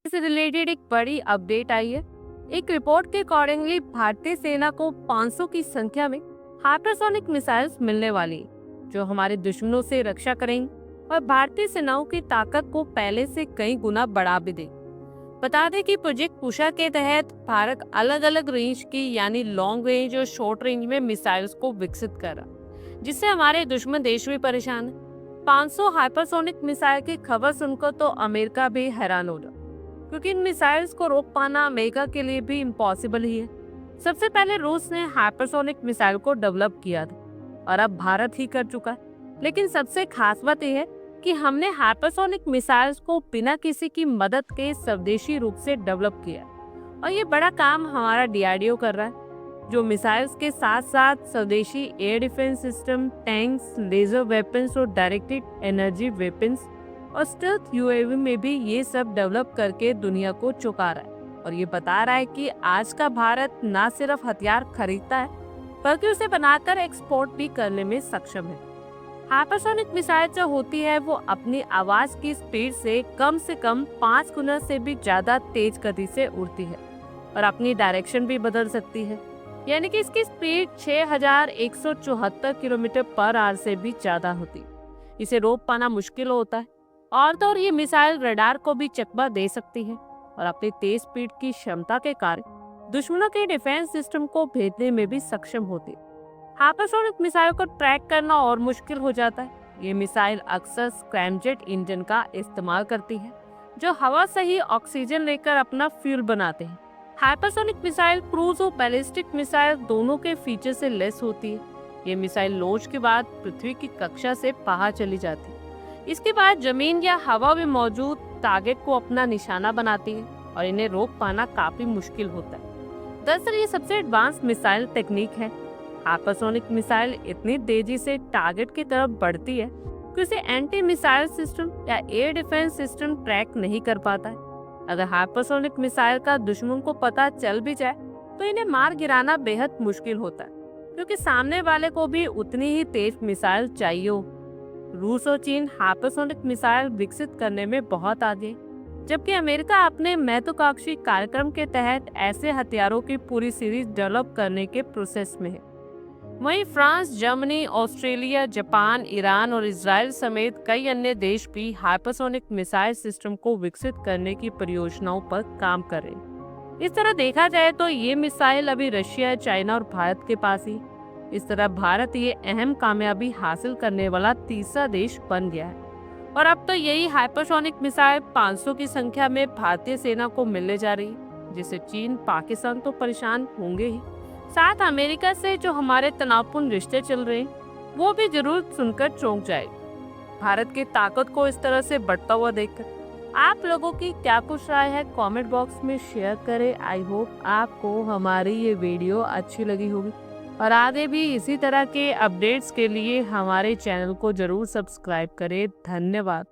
से रिलेटेड एक बड़ी अपडेट आई है। एक रिपोर्ट के अकॉर्डिंगली भारतीय सेना को 500 की संख्या में हाइपरसोनिक मिसाइल्स मिलने वाली हैं, जो हमारे दुश्मनों से रक्षा करेंगी और भारतीय सेनाओं की ताकत को पहले से कई गुना बढ़ा भी देगी। बता दें कि प्रोजेक्ट पूषा के तहत भारत अलग अलग रेंज की यानी लॉन्ग रेंज और शॉर्ट रेंज में मिसाइल्स को विकसित कर रहा, जिससे हमारे दुश्मन देश भी परेशान है। 500 हाइपरसोनिक मिसाइल की खबर सुनकर तो अमेरिका भी हैरान हो रहा, क्योंकि इन मिसाइल्स को रोक पाना अमेरिका के लिए भी इम्पॉसिबल ही है। सबसे पहले रूस ने हाइपरसोनिक मिसाइल को डेवलप किया था और अब भारत ही कर चुका है। लेकिन सबसे खास बात यह है कि हमने हाइपरसोनिक मिसाइल्स को बिना किसी की मदद के स्वदेशी रूप से डेवलप किया, और ये बड़ा काम हमारा डीआरडीओ कर रहा है, जो मिसाइल्स के साथ साथ स्वदेशी air defence system, tanks, laser weapons और डायरेक्टेड एनर्जी वेपन्स और स्टेल्थ यूएवी में भी ये सब डेवलप करके दुनिया को चौंका रहा है। और ये बता रहा है कि आज का भारत न सिर्फ हथियार खरीदता है, बल्कि उसे बनाकर एक्सपोर्ट भी करने में सक्षम है। हाइपरसोनिक मिसाइल जो होती है वो अपनी आवाज की स्पीड से कम 5 गुना से भी ज्यादा तेज गति से उड़ती है और अपनी डायरेक्शन भी बदल सकती है। यानी कि इसकी स्पीड 6174 किलोमीटर पर आवर से भी ज्यादा होती है। इसे रोक पाना मुश्किल होता है, और तो और ये मिसाइल रडार को भी चकमा दे सकती है और अपनी तेज स्पीड की क्षमता के कारण दुश्मनों के डिफेंस सिस्टम को भेजने में भी सक्षम होती है। हाइपरसोनिक मिसाइल को ट्रैक करना और मुश्किल हो जाता है। ये मिसाइल अक्सर स्क्रैमजेट इंजन का इस्तेमाल करती है, जो हवा से ही ऑक्सीजन लेकर अपना फ्यूल बनाते हैं। हाइपरसोनिक मिसाइल क्रूज और बैलिस्टिक मिसाइल दोनों के फीचर से लेस होती है। ये मिसाइल लॉन्च के बाद पृथ्वी की कक्षा से बाहर चली जाती है। इसके बाद जमीन या हवा में मौजूद टारगेट को अपना निशाना बनाती है और इन्हें रोक पाना काफी मुश्किल होता है। दरअसल ये सबसे एडवांस मिसाइल टेक्निक है। हाइपरसोनिक मिसाइल इतनी तेजी से टारगेट की तरफ बढ़ती है कि उसे एंटी मिसाइल सिस्टम या एयर डिफेंस सिस्टम ट्रैक नहीं कर पाता है। अगर हाइपरसोनिक मिसाइल का दुश्मन को पता चल भी जाए तो इन्हें मार गिराना बेहद मुश्किल होता है, क्योंकि सामने वाले को भी उतनी ही तेज मिसाइल चाहिए हो। रूस और चीन हाइपरसोनिक मिसाइल विकसित करने में बहुत आगे, जबकि अमेरिका अपने महत्वाकांक्षी कार्यक्रम के तहत ऐसे हथियारों की पूरी सीरीज डेवलप करने के प्रोसेस में है। वहीं France, Germany, Australia, Japan, Iran और इजराइल समेत कई अन्य देश भी हाइपरसोनिक मिसाइल सिस्टम को विकसित करने की परियोजनाओं पर काम कर रहे हैं। इस तरह देखा जाए तो ये मिसाइल अभी रशिया, चाइना और भारत के पास ही। इस तरह भारत ये अहम कामयाबी हासिल करने वाला तीसरा देश बन गया है, और अब तो यही हाइपरसोनिक मिसाइल 500 की संख्या में भारतीय सेना को मिलने जा रही है, जिससे चीन, पाकिस्तान तो परेशान होंगे ही, साथ अमेरिका से जो हमारे तनावपूर्ण रिश्ते चल रहे हैं वो भी जरूर सुनकर चौंक जाए। भारत की ताकत को इस तरह से बढ़ता हुआ देखकर आप लोगों की क्या कुछ राय है, कमेंट बॉक्स में शेयर करें। आई होप आपको हमारी ये वीडियो अच्छी लगी होगी, और आगे भी इसी तरह के अपडेट्स के लिए हमारे चैनल को जरूर सब्सक्राइब करें। धन्यवाद।